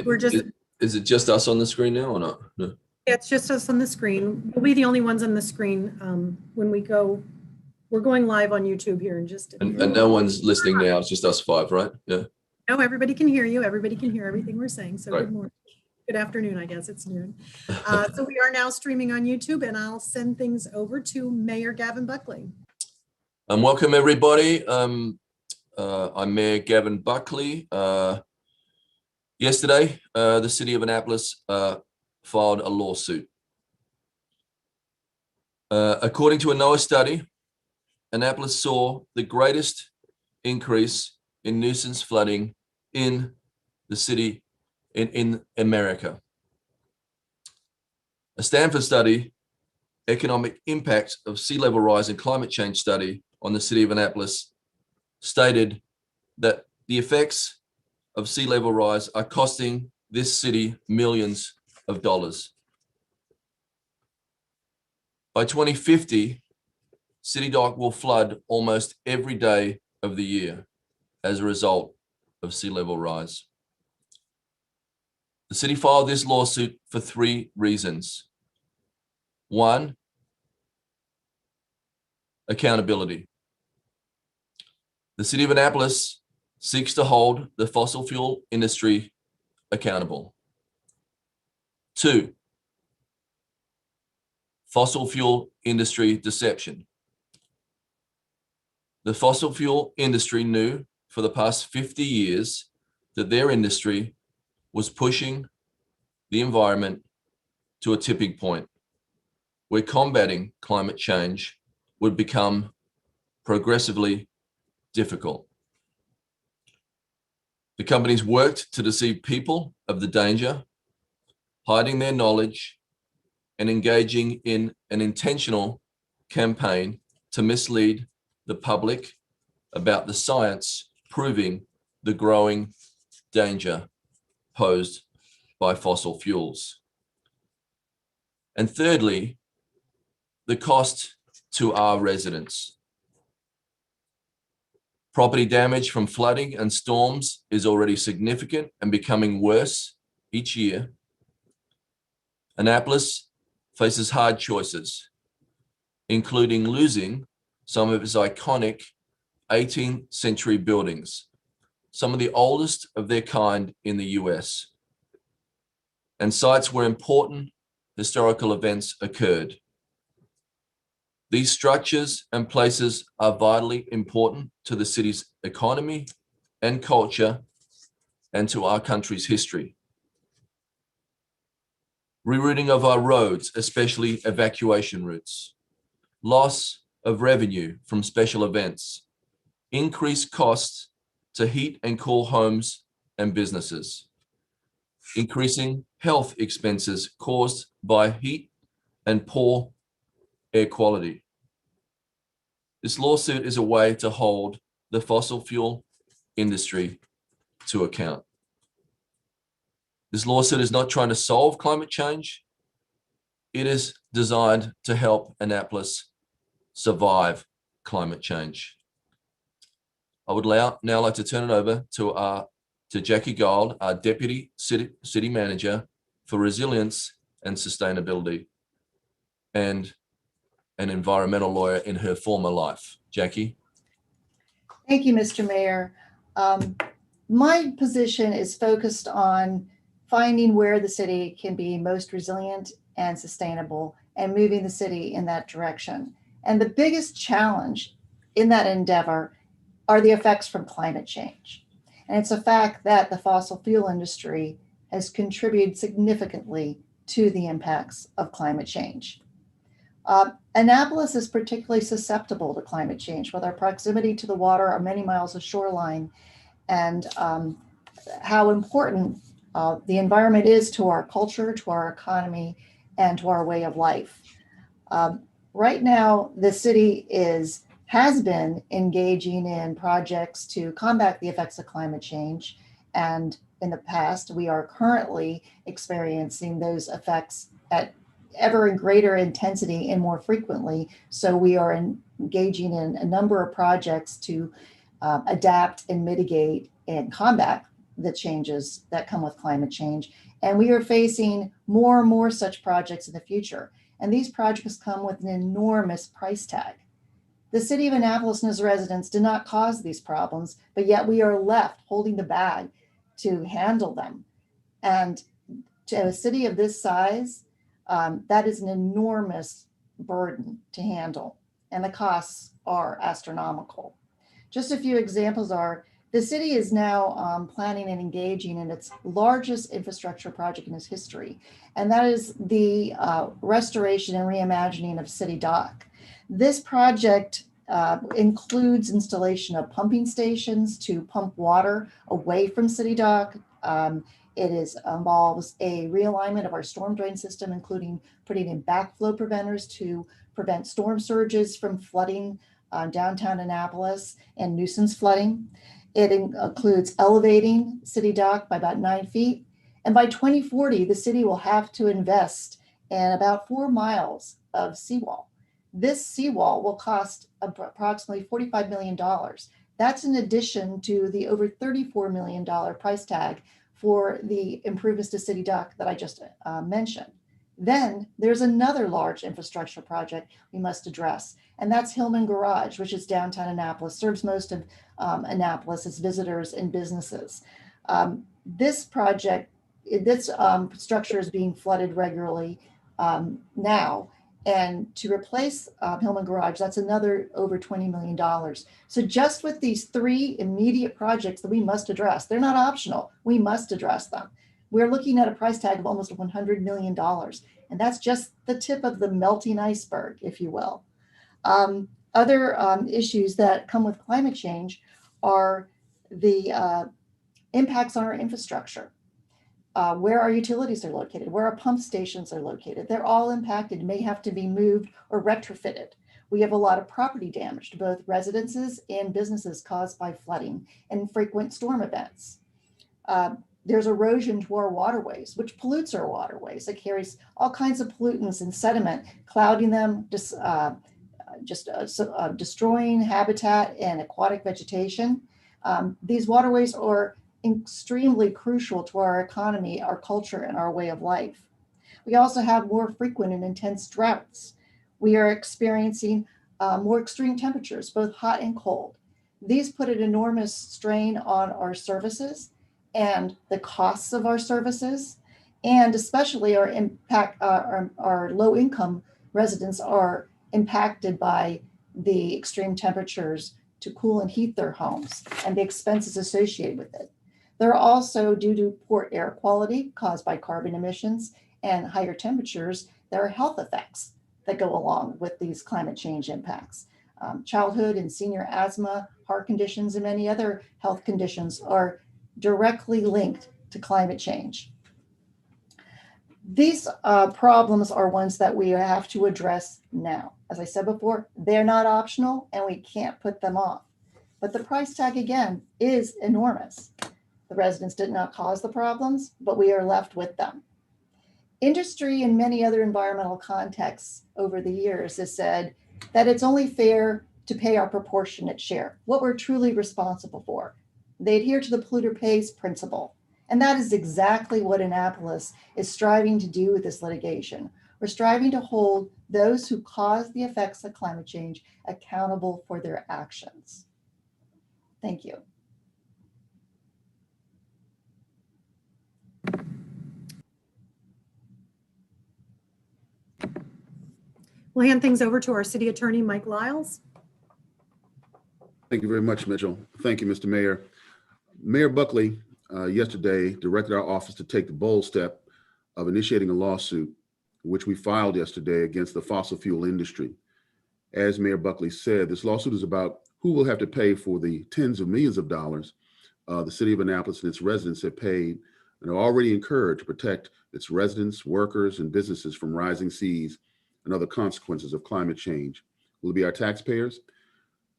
We're just, Is it just us on the screen now or not? No. yeah, it's just us on the screen. We'll be the only ones on the screen when we go. We're going live on YouTube here in just a minute. And no one's listening now. It's just us five, right? Yeah. No, everybody can hear you. Everybody can hear everything we're saying. So Right. Good morning. Good afternoon, I guess it's noon. So we are now streaming on YouTube, and I'll send things over to Mayor Gavin Buckley. Welcome everybody. I'm Mayor Gavin Buckley. Yesterday, the city of Annapolis filed a lawsuit. According to a NOAA study, Annapolis saw the greatest increase in nuisance flooding in the city in America. A Stanford study, Economic Impact of Sea Level Rise and Climate Change study on the city of Annapolis, stated that the effects of sea level rise are costing this city millions of dollars. By 2050, City Dock will flood almost every day of the year as a result of sea level rise. The city filed this lawsuit for three reasons. One, accountability. The city of Annapolis seeks to hold the fossil fuel industry accountable. Two, fossil fuel industry deception. The fossil fuel industry knew for the past 50 years that their industry was pushing the environment to a tipping point where combating climate change would become progressively difficult. The companies worked to deceive people of the danger, hiding their knowledge and engaging in an intentional campaign to mislead the public about the science proving the growing danger posed by fossil fuels. And thirdly, the cost to our residents. Property damage from flooding and storms is already significant and becoming worse each year. Annapolis faces hard choices, including losing some of its iconic 18th century buildings, some of the oldest of their kind in the US, and sites where important historical events occurred. These structures and places are vitally important to the city's economy and culture and to our country's history. Rerouting of our roads, especially evacuation routes, loss of revenue from special events, increased costs to heat and cool homes and businesses, increasing health expenses caused by heat and poor air quality. This lawsuit is a way to hold the fossil fuel industry to account. This lawsuit is not trying to solve climate change. It is designed to help Annapolis survive climate change. I would now like to turn it over to Jackie Gold, our Deputy City Manager for Resilience and Sustainability, and an environmental lawyer in her former life. Jackie. Thank you, Mr. Mayor. My position is focused on finding where the city can be most resilient and sustainable and moving the city in that direction. And the biggest challenge in that endeavor are the effects from climate change. And it's a fact that the fossil fuel industry has contributed significantly to the impacts of climate change. Annapolis is particularly susceptible to climate change with our proximity to the water, our many miles of shoreline, and how important the environment is to our culture, to our economy, and to our way of life. Right now, the city has been engaging in projects to combat the effects of climate change. And in the past, we are currently experiencing those effects at ever greater intensity and more frequently. So we are engaging in a number of projects to adapt and mitigate and combat the changes that come with climate change. And we are facing more and more such projects in the future. And these projects come with an enormous price tag. The city of Annapolis and its residents did not cause these problems, but yet we are left holding the bag to handle them. And to a city of this size, that is an enormous burden to handle, and the costs are astronomical. Just a few examples are, the city is now planning and engaging in its largest infrastructure project in its history, and that is the restoration and reimagining of City Dock. This project includes installation of pumping stations to pump water away from City Dock. It involves a realignment of our storm drain system, including putting in backflow preventers to prevent storm surges from flooding downtown Annapolis and nuisance flooding. It includes elevating City Dock by about 9 feet. And by 2040, the city will have to invest in about 4 miles of seawall. This seawall will cost approximately $45 million. That's in addition to the over $34 million price tag for the improvements to City Dock that I just mentioned. Then there's another large infrastructure project we must address, and that's Hillman Garage, which is downtown Annapolis, serves most of Annapolis as visitors and businesses. This project, this structure is being flooded regularly now, and to replace Hillman Garage, that's another over $20 million. So just with these 3 immediate projects that we must address, they're not optional, we must address them. We're looking at a price tag of almost $100 million. And that's just the tip of the melting iceberg, if you will. Other issues that come with climate change are the impacts on our infrastructure. Where our utilities are located, where our pump stations are located. They're all impacted, may have to be moved or retrofitted. We have a lot of property damage to both residences and businesses caused by flooding and frequent storm events. There's erosion to our waterways, which pollutes our waterways. It carries all kinds of pollutants and sediment, clouding them, destroying habitat and aquatic vegetation. These waterways are extremely crucial to our economy, our culture, and our way of life. We also have more frequent and intense droughts. We are experiencing more extreme temperatures, both hot and cold. These put an enormous strain on our services and the costs of our services, and especially our low-income residents are impacted by the extreme temperatures to cool and heat their homes and the expenses associated with it. They're also, due to poor air quality caused by carbon emissions and higher temperatures, there are health effects that go along with these climate change impacts. Childhood and senior asthma, heart conditions, and many other health conditions are directly linked to climate change. These problems are ones that we have to address now. As I said before, they're not optional and we can't put them off. But the price tag, again, is enormous. The residents did not cause the problems, but we are left with them. Industry and many other environmental contexts over the years has said that it's only fair to pay our proportionate share, what we're truly responsible for. They adhere to the polluter pays principle. And that is exactly what Annapolis is striving to do with this litigation. We're striving to hold those who cause the effects of climate change accountable for their actions. Thank you. We'll hand things over to our city attorney, Mike Lyles. Thank you very much, Mitchell. Thank you, Mr. Mayor. Mayor Buckley yesterday directed our office to take the bold step of initiating a lawsuit, which we filed yesterday against the fossil fuel industry. As Mayor Buckley said, this lawsuit is about who will have to pay for the tens of millions of dollars the city of Annapolis and its residents have paid and are already incurred to protect its residents, workers, and businesses from rising seas and other consequences of climate change. Will it be our taxpayers?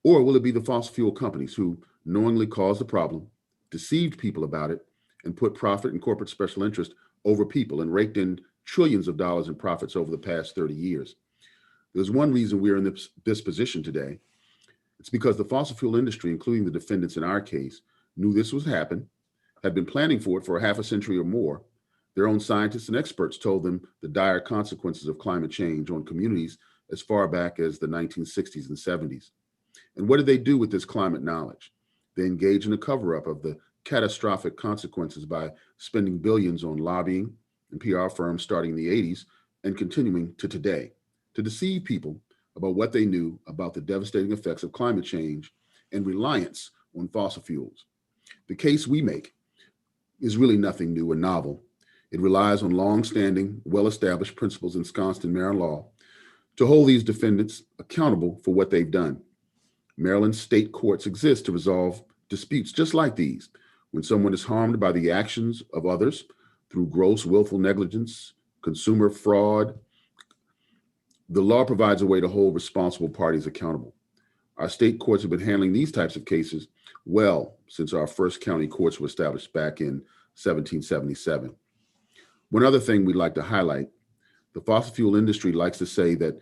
Or will it be the fossil fuel companies who knowingly caused the problem, deceived people about it, and put profit and corporate special interest over people and raked in trillions of dollars in profits over the past 30 years? There's one reason we're in this position today. It's because the fossil fuel industry, including the defendants in our case, knew this would happen. had been planning for it for half a century or more. Their own scientists and experts told them the dire consequences of climate change on communities as far back as the 1960s and 70s. And what did they do with this climate knowledge? They engaged in a cover-up of the catastrophic consequences by spending billions on lobbying and PR firms starting in the 80s and continuing to today to deceive people about what they knew about the devastating effects of climate change and reliance on fossil fuels. The case we make is really nothing new or novel. It relies on long-standing, well-established principles ensconced in Maryland law to hold these defendants accountable for what they've done. Maryland state courts exist to resolve disputes just like these, when someone is harmed by the actions of others through gross willful negligence, consumer fraud. The law provides a way to hold responsible parties accountable. Our state courts have been handling these types of cases well since our first county courts were established back in 1777. One other thing we'd like to highlight, the fossil fuel industry likes to say that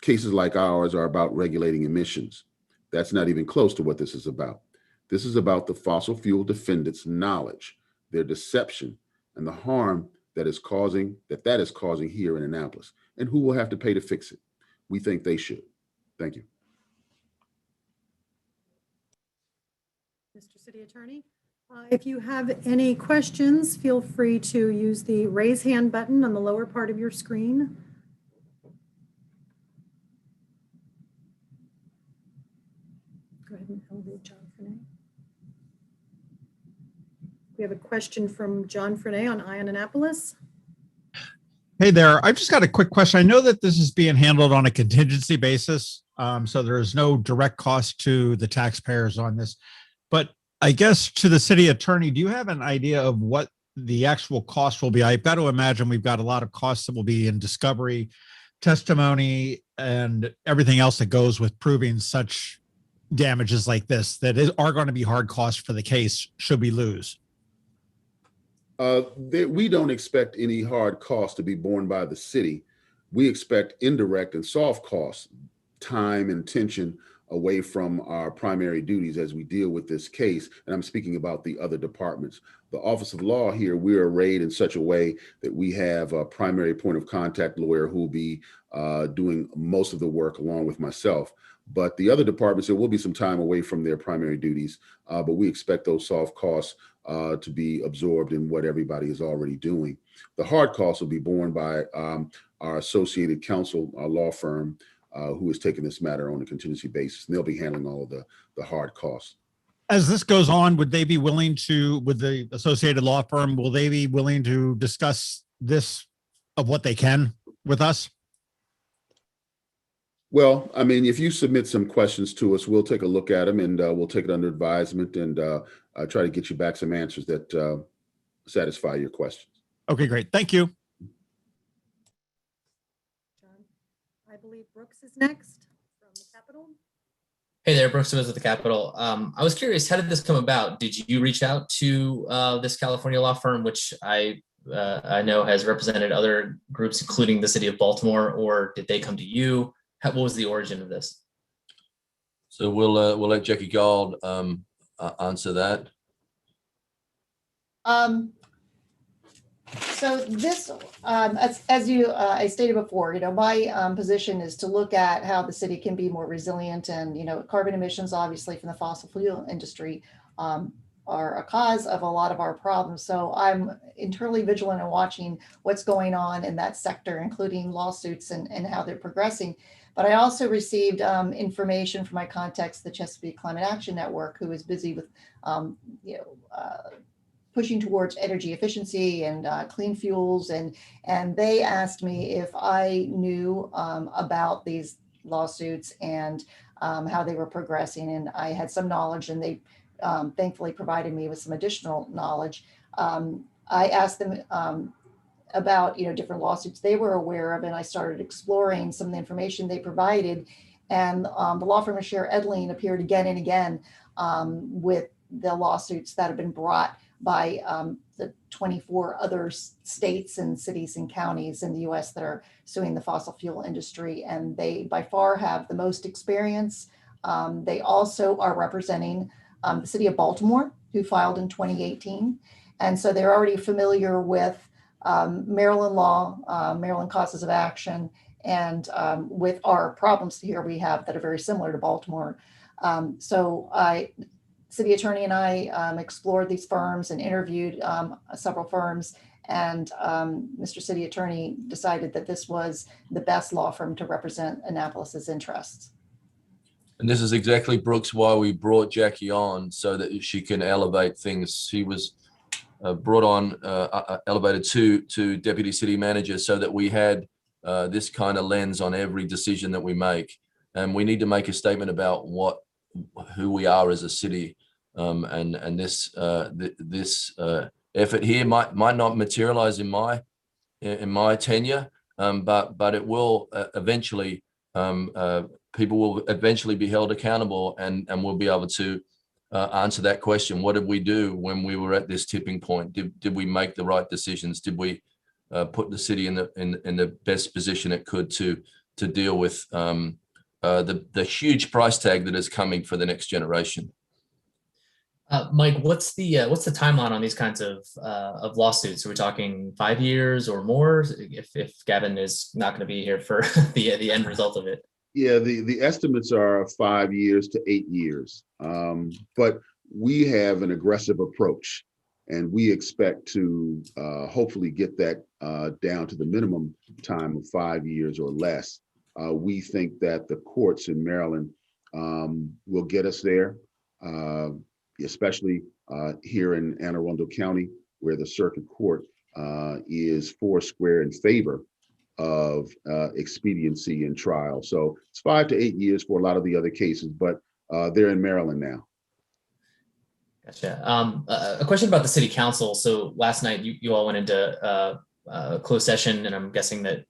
cases like ours are about regulating emissions. That's not even close to what this is about. This is about the fossil fuel defendants' knowledge, their deception, and the harm that is causing here in Annapolis, and who will have to pay to fix it. We think they should. Thank you. Mr. City Attorney, if you have any questions, feel free to use the raise hand button on the lower part of your screen. Go ahead and elevate John Frenaye. We have a question from John Frenaye on Ion Annapolis. Hey there. I've just got a quick question. I know that this is being handled on a contingency basis, so there's no direct cost to the taxpayers on this. But I guess to the city attorney, do you have an idea of what the actual cost will be? I've got to imagine we've got a lot of costs that will be in discovery, testimony, and everything else that goes with proving such damages like this that are going to be hard costs for the case should we lose. We don't expect any hard costs to be borne by the city. We expect indirect and soft costs, time and tension away from our primary duties as we deal with this case. And I'm speaking about the other departments. The Office of Law here, we're arrayed in such a way that we have a primary point of contact lawyer who will be doing most of the work along with myself. But the other departments, there will be some time away from their primary duties, but we expect those soft costs to be absorbed in what everybody is already doing. The hard costs will be borne by our associated counsel, our law firm, who is taking this matter on a contingency basis, and they'll be handling all of the hard costs. As this goes on, would they be willing to, with the associated law firm, will they be willing to discuss this of what they can with us? Well, I mean, if you submit some questions to us, we'll take a look at them and we'll take it under advisement and try to get you back some answers that satisfy your questions. Okay, great. Thank you. John, I believe Brooks is next from the Capitol. Hey there, Brooks Smith with the Capitol. I was curious, how did this come about? Did you reach out to this California law firm, which I know has represented other groups, including the city of Baltimore, or did they come to you? What was the origin of this? So we'll let Jackie Gould answer that. So this, as I stated before, my position is to look at how the city can be more resilient, and carbon emissions, obviously, from the fossil fuel industry are a cause of a lot of our problems. So I'm internally vigilant and watching what's going on in that sector, including lawsuits and how they're progressing. But I also received information from my contacts, the Chesapeake Climate Action Network, who is busy with, pushing towards energy efficiency and clean fuels. And they asked me if I knew about these lawsuits and how they were progressing. And I had some knowledge, and they thankfully provided me with some additional knowledge. I asked them about different lawsuits they were aware of, and I started exploring some of the information they provided. And the law firm of Sher Edling appeared again and again with the lawsuits that have been brought by the 24 other states and cities and counties in the U.S. that are suing the fossil fuel industry. And they by far have the most experience. They also are representing the city of Baltimore, who filed in 2018. And so they're already familiar with Maryland law, Maryland causes of action, and with our problems here we have that are very similar to Baltimore. City attorney and I explored these firms and interviewed several firms, and Mr. City Attorney decided that this was the best law firm to represent Annapolis's interests. And this is exactly, Brooks, why we brought Jackie on, so that she can elevate things. She was brought on, elevated to deputy city manager, so that we had this kind of lens on every decision that we make. And we need to make a statement about who we are as a city. And this effort here might not materialize in my tenure, but it will eventually. People will eventually be held accountable, and we'll be able to answer that question. What did we do when we were at this tipping point? Did we make the right decisions? Did we put the city in the best position it could to deal with the huge price tag that is coming for the next generation? Mike, what's the timeline on these kinds of lawsuits? Are we talking 5 years or more? If Gavin is not going to be here for the end result of it? Yeah, the estimates are 5 years to 8 years, but we have an aggressive approach, and we expect to hopefully get that down to the minimum time of 5 years or less. We think that the courts in Maryland will get us there, especially here in Anne Arundel County, where the circuit court is foursquare in favor of expediency in trial. So it's 5 to 8 years for a lot of the other cases, but they're in Maryland now. Gotcha. A question about the city council. So last night you all went into closed session, and I'm guessing that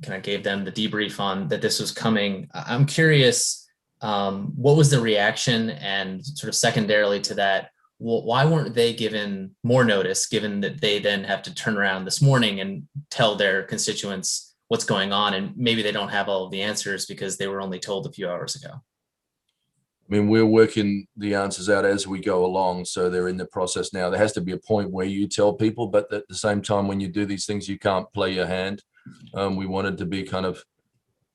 kind of gave them the debrief on that this was coming. I'm curious, what was the reaction, and sort of secondarily to that, why weren't they given more notice, given that they then have to turn around this morning and tell their constituents what's going on, and maybe they don't have all of the answers because they were only told a few hours ago? I mean, we're working the answers out as we go along, so they're in the process now. There has to be a point where you tell people, but at the same time, when you do these things, you can't play your hand. We wanted to be kind of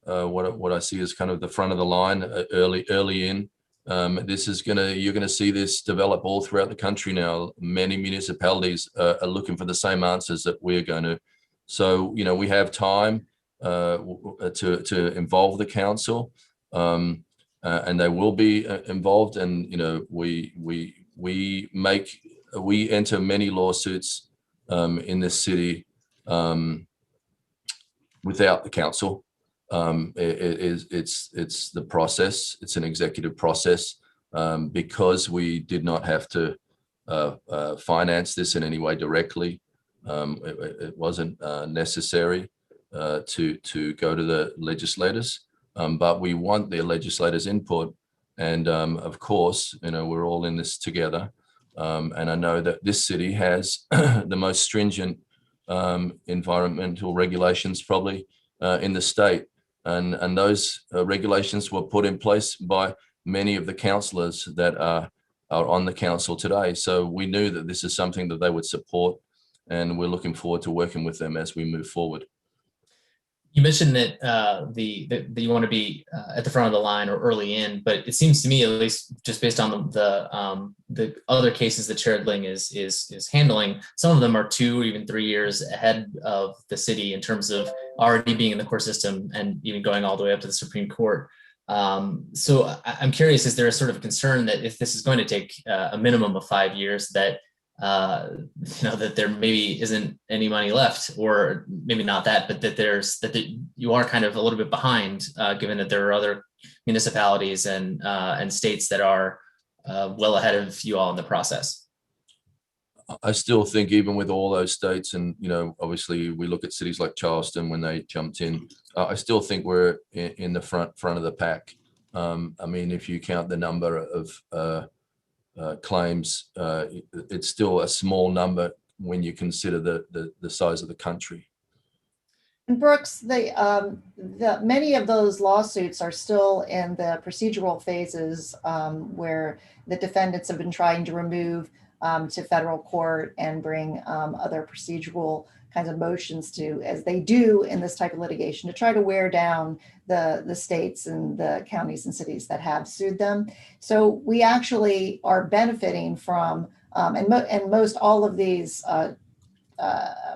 what I see as kind of the front of the line, early in. You're gonna see this develop all throughout the country now. Many municipalities are looking for the same answers that we're going to. So, we have time to involve the council, and they will be involved. And we enter many lawsuits in this city without the council. It's the process. It's an executive process, because we did not have to finance this in any way directly. It wasn't necessary to go to the legislators, but we want the legislators' input. And of course, we're all in this together. And I know that this city has the most stringent environmental regulations probably in the state. And those regulations were put in place by many of the councillors that are on the council today. So we knew that this is something that they would support, and we're looking forward to working with them as we move forward. You mentioned that that you want to be at the front of the line or early in, but it seems to me, at least just based on the other cases that Cherry is handling, some of them are 2 or even 3 years ahead of the city in terms of already being in the court system and even going all the way up to the Supreme Court. So I'm curious, is there a sort of concern that if this is going to take a minimum of 5 years, that that there maybe isn't any money left, or maybe not that, but that you are kind of a little bit behind, given that there are other municipalities and states that are well ahead of you all in the process? I still think even with all those states, and obviously we look at cities like Charleston when they jumped in, I still think we're in the front of the pack. I mean, if you count the number of claims, it's still a small number when you consider the size of the country. And Brooks, many of those lawsuits are still in the procedural phases where the defendants have been trying to remove to federal court and bring other procedural kinds of motions to, as they do in this type of litigation, to try to wear down the states and the counties and cities that have sued them. So we actually are benefiting from, and most all of these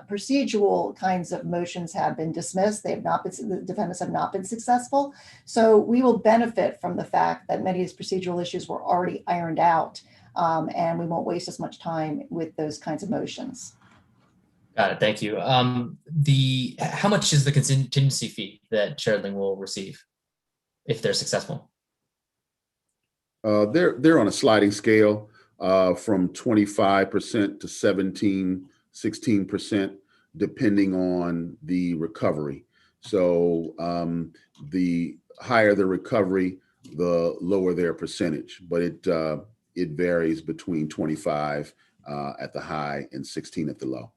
procedural kinds of motions have been dismissed. They have not been, the defendants have not been successful. So we will benefit from the fact that many of these procedural issues were already ironed out, and we won't waste as much time with those kinds of motions. Got it. Thank you. How much is the contingency fee that Sheridan will receive if they're successful? They're on a sliding scale from 25% to 16%, depending on the recovery. So the higher the recovery, the lower their percentage, but it varies between 25 at the high and 16 at the low.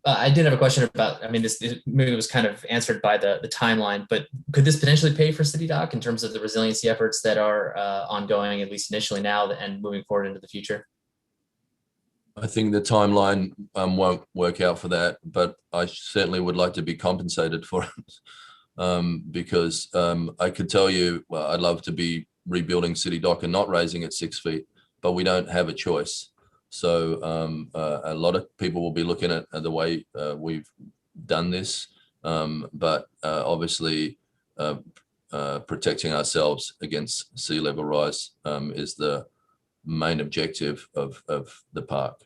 I did have a question about, I mean, this maybe was kind of answered by the timeline, but could this potentially pay for City Dock in terms of the resiliency efforts that are ongoing, at least initially now and moving forward into the future? I think the timeline won't work out for that, but I certainly would like to be compensated for it because I could tell you, well, I'd love to be rebuilding City Dock and not raising it 6 feet, but we don't have a choice. So a lot of people will be looking at the way we've done this, but obviously protecting ourselves against sea level rise is the main objective of the park.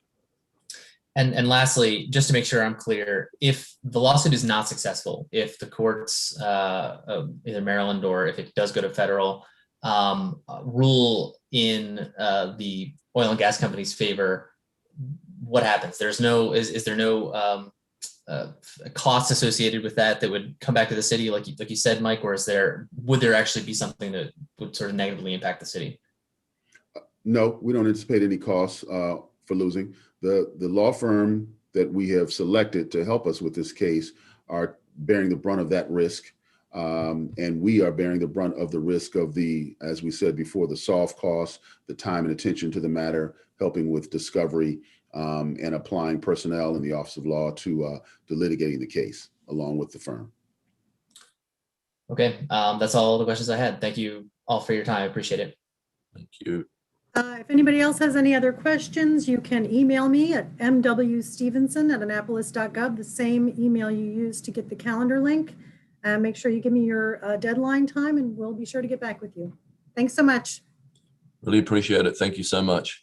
And lastly, just to make sure I'm clear, if the lawsuit is not successful, if the courts, either Maryland or if it does go to federal, rule in the oil and gas company's favor, what happens? There's no, is there no costs associated with that would come back to the city, like you said, Mike, or would there actually be something that would sort of negatively impact the city? No, we don't anticipate any costs for losing. The law firm that we have selected to help us with this case are bearing the brunt of that risk. And we are bearing the brunt of the risk of as we said before, the soft costs, the time and attention to the matter, helping with discovery and applying personnel in the Office of Law to litigating the case along with the firm. Okay, that's all the questions I had. Thank you all for your time. I appreciate it. Thank you. If anybody else has any other questions, you can email me at mwstevenson@annapolis.gov, the same email you used to get the calendar link. Make sure you give me your deadline time and we'll be sure to get back with you. Thanks so much. Really appreciate it. Thank you so much.